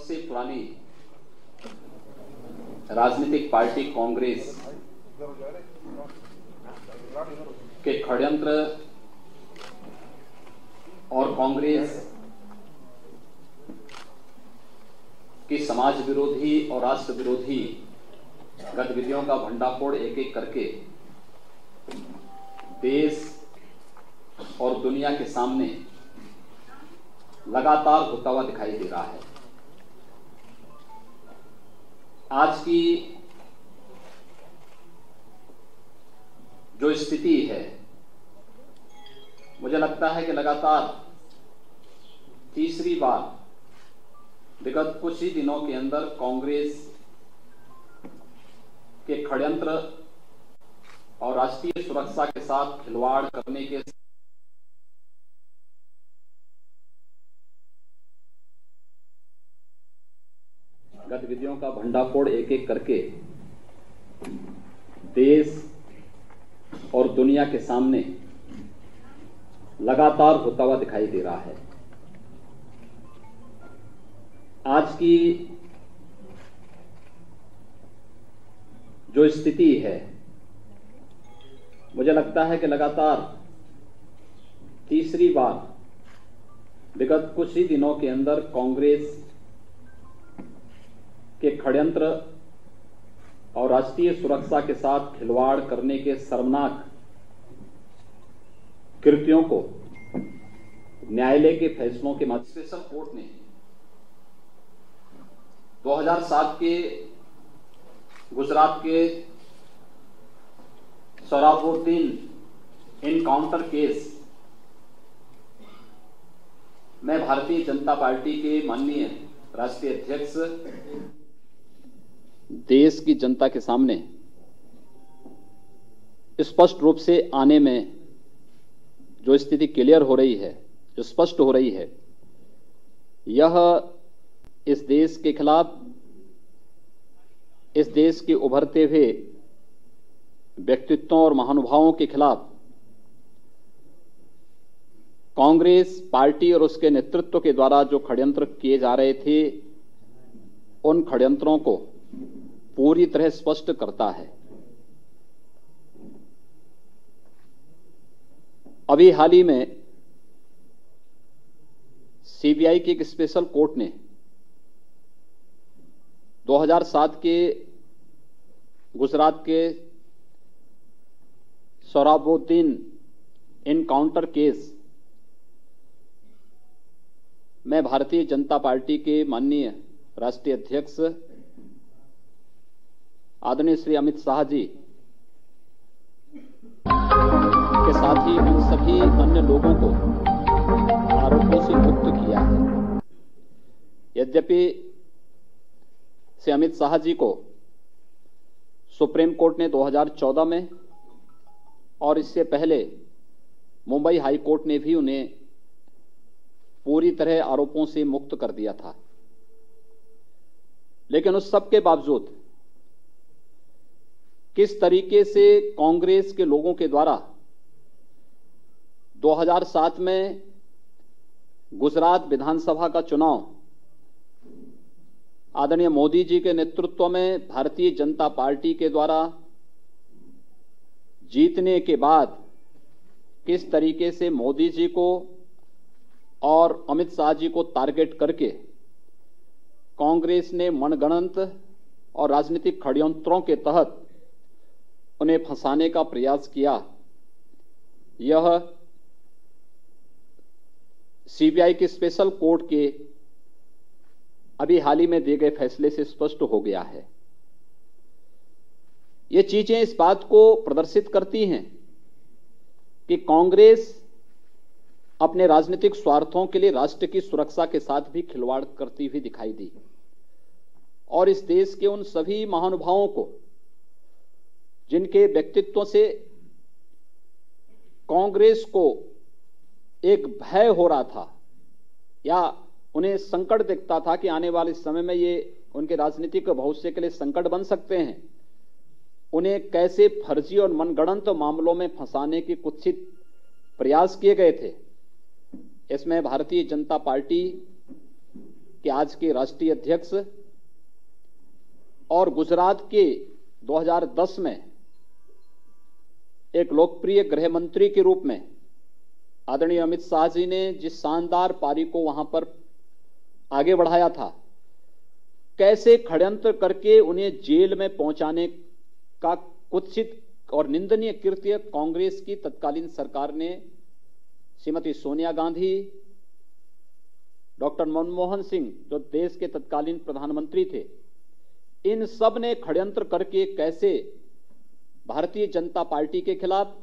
सबसे पुरानी राजनीतिक पार्टी कांग्रेस के षड्यंत्र और कांग्रेस की समाज विरोधी और राष्ट्र विरोधी गतिविधियों का भंडाफोड़ एक एक करके देश और दुनिया के सामने लगातार होता हुआ दिखाई दे रहा है। आज की जो स्थिति है, मुझे लगता है कि लगातार तीसरी बार विगत कुछ ही दिनों के अंदर कांग्रेस के षड्यंत्र और राष्ट्रीय सुरक्षा के साथ खिलवाड़ करने के गतिविधियों का भंडाफोड़ एक एक करके देश और दुनिया के सामने लगातार होता हुआ दिखाई दे रहा है। आज की जो स्थिति है, मुझे लगता है कि लगातार तीसरी बार विगत कुछ ही दिनों के अंदर कांग्रेस के षड्यंत्र और राष्ट्रीय सुरक्षा के साथ खिलवाड़ करने के शर्मनाक कृत्यों को न्यायालय के फैसलों के माध्यम से स्पेशल कोर्ट ने 2007 के गुजरात के सोहराबुद्दीन इनकाउंटर केस में भारतीय जनता पार्टी के माननीय राष्ट्रीय अध्यक्ष देश की जनता के सामने स्पष्ट रूप से आने में जो स्थिति क्लियर हो रही है, जो स्पष्ट हो रही है, यह इस देश के खिलाफ, इस देश के उभरते हुए व्यक्तित्वों और महानुभावों के खिलाफ कांग्रेस पार्टी और उसके नेतृत्व के द्वारा जो षड्यंत्र किए जा रहे थे, उन षड्यंत्रों को पूरी तरह स्पष्ट करता है। अभी हाल ही में सीबीआई की एक स्पेशल कोर्ट ने 2007 के गुजरात के सोहराबुद्दीन इनकाउंटर केस में भारतीय जनता पार्टी के माननीय राष्ट्रीय अध्यक्ष आदरणीय श्री अमित शाह जी के साथ ही उन सभी अन्य लोगों को आरोपों से मुक्त किया है। यद्यपि श्री अमित शाह जी को सुप्रीम कोर्ट ने 2014 में और इससे पहले मुंबई हाई कोर्ट ने भी उन्हें पूरी तरह आरोपों से मुक्त कर दिया था, लेकिन उस सब के बावजूद किस तरीके से कांग्रेस के लोगों के द्वारा 2007 में गुजरात विधानसभा का चुनाव आदरणीय मोदी जी के नेतृत्व में भारतीय जनता पार्टी के द्वारा जीतने के बाद किस तरीके से मोदी जी को और अमित शाह जी को टारगेट करके कांग्रेस ने मनगढ़ंत और राजनीतिक षड्यंत्रों के तहत उन्हें फंसाने का प्रयास किया, यह सीबीआई की स्पेशल कोर्ट के अभी हाल ही में दिए गए फैसले से स्पष्ट हो गया है। ये चीजें इस बात को प्रदर्शित करती हैं कि कांग्रेस अपने राजनीतिक स्वार्थों के लिए राष्ट्र की सुरक्षा के साथ भी खिलवाड़ करती हुई दिखाई दी और इस देश के उन सभी महानुभावों को जिनके व्यक्तित्व से कांग्रेस को एक भय हो रहा था या उन्हें संकट दिखता था कि आने वाले समय में ये उनके राजनीतिक भविष्य के लिए संकट बन सकते हैं, उन्हें कैसे फर्जी और मनगढ़ंत मामलों में फंसाने के कुत्सित प्रयास किए गए थे। इसमें भारतीय जनता पार्टी के आज के राष्ट्रीय अध्यक्ष और गुजरात के 2010 में एक लोकप्रिय गृह मंत्री के रूप में आदरणीय अमित शाह जी ने जिस शानदार पारी को वहां पर आगे बढ़ाया था, कैसे षड्यंत्र करके उन्हें जेल में पहुंचाने का कुत्सित और निंदनीय कृत्य कांग्रेस की तत्कालीन सरकार ने श्रीमती सोनिया गांधी, डॉक्टर मनमोहन सिंह जो देश के तत्कालीन प्रधानमंत्री थे, इन सब ने षड्यंत्र करके कैसे भारतीय जनता पार्टी के खिलाफ,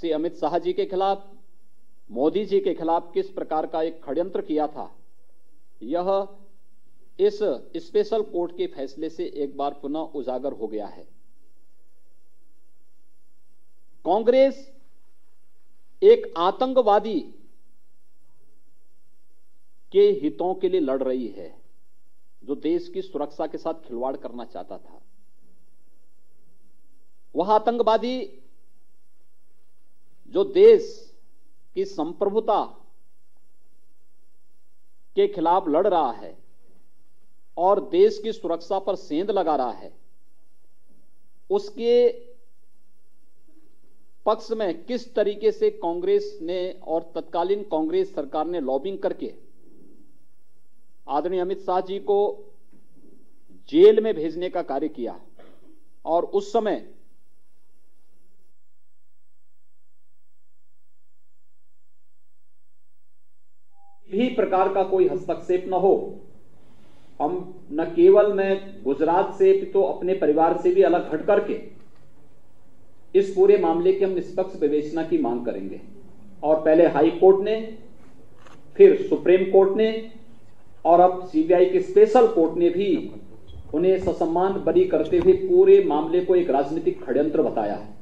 श्री अमित शाह जी के खिलाफ, मोदी जी के खिलाफ किस प्रकार का एक षड्यंत्र किया था, यह इस स्पेशल कोर्ट के फैसले से एक बार पुनः उजागर हो गया है। कांग्रेस एक आतंकवादी के हितों के लिए लड़ रही है, जो देश की सुरक्षा के साथ खिलवाड़ करना चाहता था। वह आतंकवादी जो देश की संप्रभुता के खिलाफ लड़ रहा है और देश की सुरक्षा पर सेंध लगा रहा है, उसके पक्ष में किस तरीके से कांग्रेस ने और तत्कालीन कांग्रेस सरकार ने लॉबिंग करके आदरणीय अमित शाह जी को जेल में भेजने का कार्य किया, और उस समय भी प्रकार का कोई हस्तक्षेप न हो। हम न केवल मैं गुजरात से तो अपने परिवार से भी अलग हट करके इस पूरे मामले की हम निष्पक्ष विवेचना की मांग करेंगे, और पहले हाई कोर्ट ने, फिर सुप्रीम कोर्ट ने और अब सीबीआई के स्पेशल कोर्ट ने भी उन्हें ससम्मान बरी करते हुए पूरे मामले को एक राजनीतिक षड्यंत्र बताया है।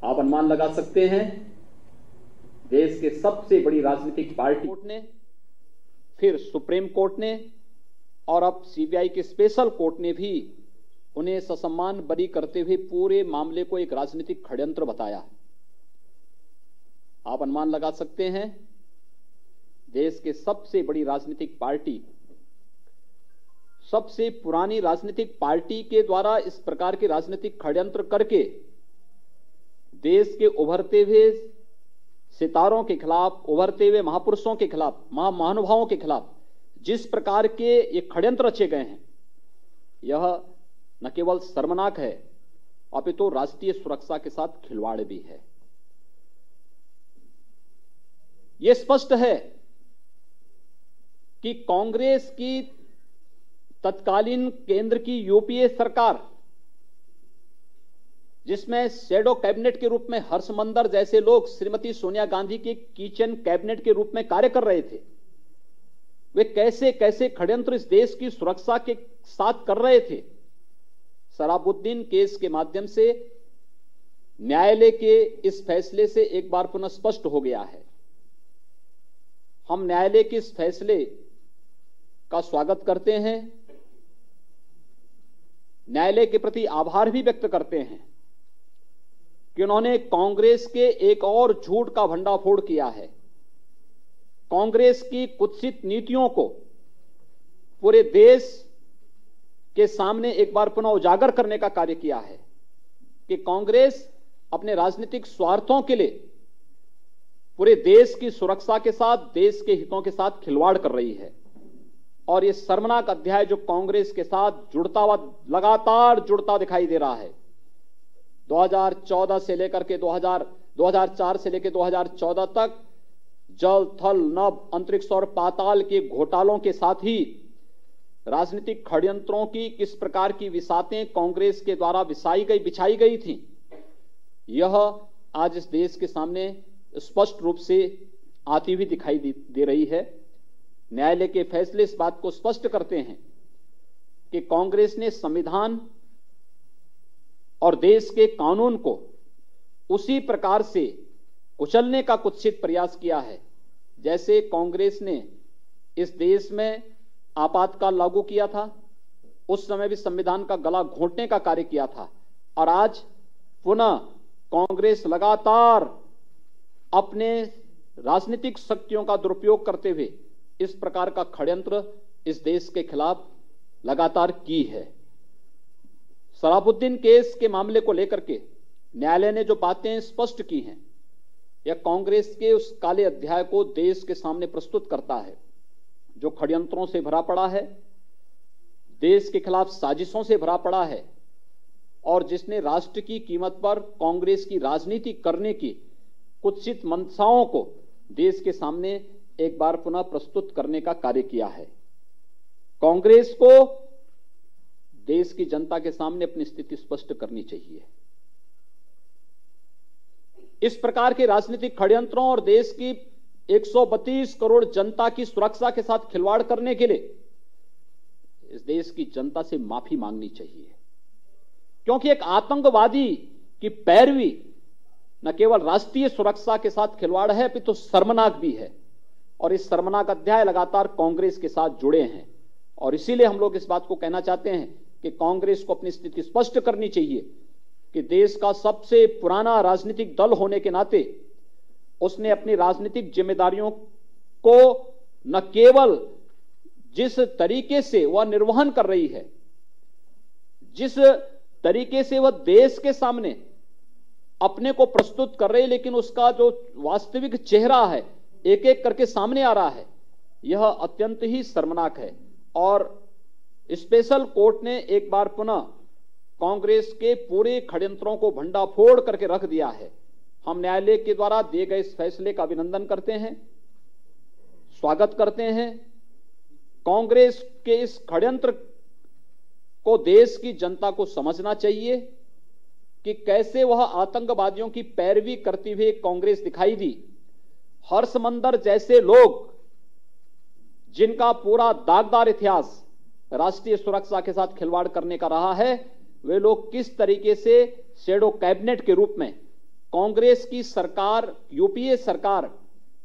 आप अनुमान लगा सकते हैं, देश के सबसे बड़ी राजनीतिक पार्टी कोर्ट ने, फिर सुप्रीम कोर्ट ने और अब सीबीआई के स्पेशल कोर्ट ने भी उन्हें ससम्मान बरी करते हुए पूरे मामले को एक राजनीतिक षड्यंत्र बताया। आप अनुमान लगा सकते हैं, देश के सबसे बड़ी राजनीतिक पार्टी, सबसे पुरानी राजनीतिक पार्टी के द्वारा इस प्रकार के राजनीतिक षड्यंत्र करके देश के उभरते हुए सितारों के खिलाफ, उभरते हुए महापुरुषों के खिलाफ, महानुभावों के खिलाफ जिस प्रकार के ये षड्यंत्र रचे गए हैं, यह न केवल शर्मनाक है अपितु राष्ट्रीय सुरक्षा के साथ खिलवाड़ भी है। यह स्पष्ट है कि कांग्रेस की तत्कालीन केंद्र की यूपीए सरकार, जिसमें शैडो कैबिनेट के रूप में हर्षमंदर जैसे लोग श्रीमती सोनिया गांधी के किचन कैबिनेट के रूप में कार्य कर रहे थे, वे कैसे कैसे षड्यंत्र इस देश की सुरक्षा के साथ कर रहे थे। शराबुद्दीन केस के माध्यम से न्यायालय के इस फैसले से एक बार पुनः स्पष्ट हो गया है। हम न्यायालय के इस फैसले का स्वागत करते हैं, न्यायालय के प्रति आभार भी व्यक्त करते हैं कि उन्होंने कांग्रेस के एक और झूठ का भंडाफोड़ किया है। कांग्रेस की कुत्सित नीतियों को पूरे देश के सामने एक बार पुनः उजागर करने का कार्य किया है कि कांग्रेस अपने राजनीतिक स्वार्थों के लिए पूरे देश की सुरक्षा के साथ, देश के हितों के साथ खिलवाड़ कर रही है। और ये शर्मनाक अध्याय जो कांग्रेस के साथ जुड़ता हुआ, लगातार जुड़ता दिखाई दे रहा है, 2014 से लेकर के 2004 से लेकर 2014 तक जल, थल, नभ, अंतरिक्ष और पाताल के घोटालों के साथ ही राजनीतिक षड्यंत्रों की किस प्रकार की विसातें कांग्रेस के द्वारा बिछाई गई थी, यह आज इस देश के सामने स्पष्ट रूप से आती हुई दिखाई दे रही है। न्यायालय के फैसले इस बात को स्पष्ट करते हैं कि कांग्रेस ने संविधान और देश के कानून को उसी प्रकार से कुचलने का कुत्सित प्रयास किया है जैसे कांग्रेस ने इस देश में आपातकाल लागू किया था, उस समय भी संविधान का गला घोंटने का कार्य किया था। और आज पुनः कांग्रेस लगातार अपने राजनीतिक शक्तियों का दुरुपयोग करते हुए इस प्रकार का षड्यंत्र इस देश के खिलाफ लगातार की है। शराफुद्दीन केस के मामले को लेकर के न्यायालय ने जो बातें स्पष्ट की हैं, यह कांग्रेस के उस काले अध्याय को देश के सामने प्रस्तुत करता है जो षड्यंत्रों से भरा पड़ा है, देश के खिलाफ साजिशों से भरा पड़ा है और जिसने राष्ट्र की कीमत पर कांग्रेस की राजनीति करने की कुत्सित मंशाओं को देश के सामने एक बार पुनः प्रस्तुत करने का कार्य किया है। कांग्रेस को देश की जनता के सामने अपनी स्थिति स्पष्ट करनी चाहिए। इस प्रकार के राजनीतिक षड्यंत्रों और देश की 132 करोड़ जनता की सुरक्षा के साथ खिलवाड़ करने के लिए इस देश की जनता से माफी मांगनी चाहिए, क्योंकि एक आतंकवादी की पैरवी न केवल राष्ट्रीय सुरक्षा के साथ खिलवाड़ है अपितु तो शर्मनाक भी है और इस शर्मनाक अध्याय लगातार कांग्रेस के साथ जुड़े हैं। और इसीलिए हम लोग इस बात को कहना चाहते हैं कि कांग्रेस को अपनी स्थिति स्पष्ट करनी चाहिए कि देश का सबसे पुराना राजनीतिक दल होने के नाते उसने अपनी राजनीतिक जिम्मेदारियों को न केवल जिस तरीके से वह निर्वहन कर रही है, जिस तरीके से वह देश के सामने अपने को प्रस्तुत कर रही है, लेकिन उसका जो वास्तविक चेहरा है एक एक करके सामने आ रहा है, यह अत्यंत ही शर्मनाक है। और स्पेशल कोर्ट ने एक बार पुनः कांग्रेस के पूरे षड्यंत्रों को भंडाफोड़ करके रख दिया है। हम न्यायालय के द्वारा दिए गए इस फैसले का अभिनंदन करते हैं, स्वागत करते हैं। कांग्रेस के इस षड्यंत्र को देश की जनता को समझना चाहिए कि कैसे वह आतंकवादियों की पैरवी करती हुई कांग्रेस दिखाई दी। हर्षमंदर जैसे लोग जिनका पूरा दागदार इतिहास राष्ट्रीय सुरक्षा के साथ खिलवाड़ करने का रहा है, वे लोग किस तरीके से शैडो कैबिनेट के रूप में कांग्रेस की सरकार, यूपीए सरकार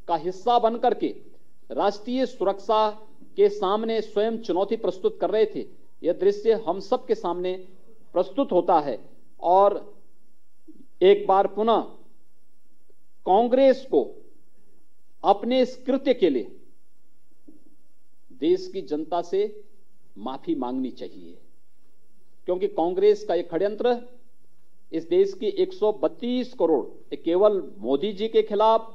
का हिस्सा बनकर के राष्ट्रीय सुरक्षा के सामने स्वयं चुनौती प्रस्तुत कर रहे थे, यह दृश्य हम सब के सामने प्रस्तुत होता है। और एक बार पुनः कांग्रेस को अपने इस कृत्य के लिए देश की जनता से माफी मांगनी चाहिए, क्योंकि कांग्रेस का एक षड्यंत्र इस देश की 132 करोड़ केवल मोदी जी के खिलाफ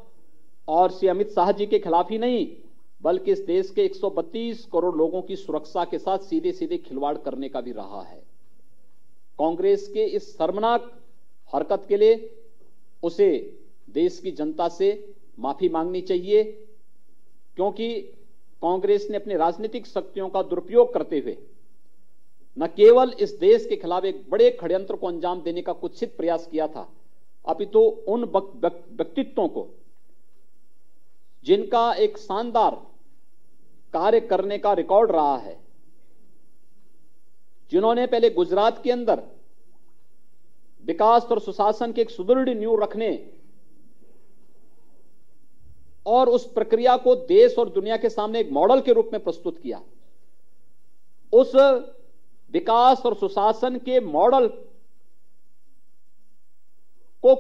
और श्री अमित शाह जी के खिलाफ ही नहीं, बल्कि इस देश के 132 करोड़ लोगों की सुरक्षा के साथ सीधे सीधे खिलवाड़ करने का भी रहा है। कांग्रेस के इस शर्मनाक हरकत के लिए उसे देश की जनता से माफी मांगनी चाहिए, क्योंकि कांग्रेस ने अपनी राजनीतिक शक्तियों का दुरुपयोग करते हुए न केवल इस देश के खिलाफ एक बड़े षड्यंत्र को अंजाम देने का कुत्सित प्रयास किया था, अपितु उन व्यक्तित्वों को जिनका एक शानदार कार्य करने का रिकॉर्ड रहा है, जिन्होंने पहले गुजरात के अंदर विकास और सुशासन के एक सुदृढ़ नींव रखने और उस प्रक्रिया को देश और दुनिया के सामने एक मॉडल के रूप में प्रस्तुत किया, उस विकास और सुशासन के मॉडल को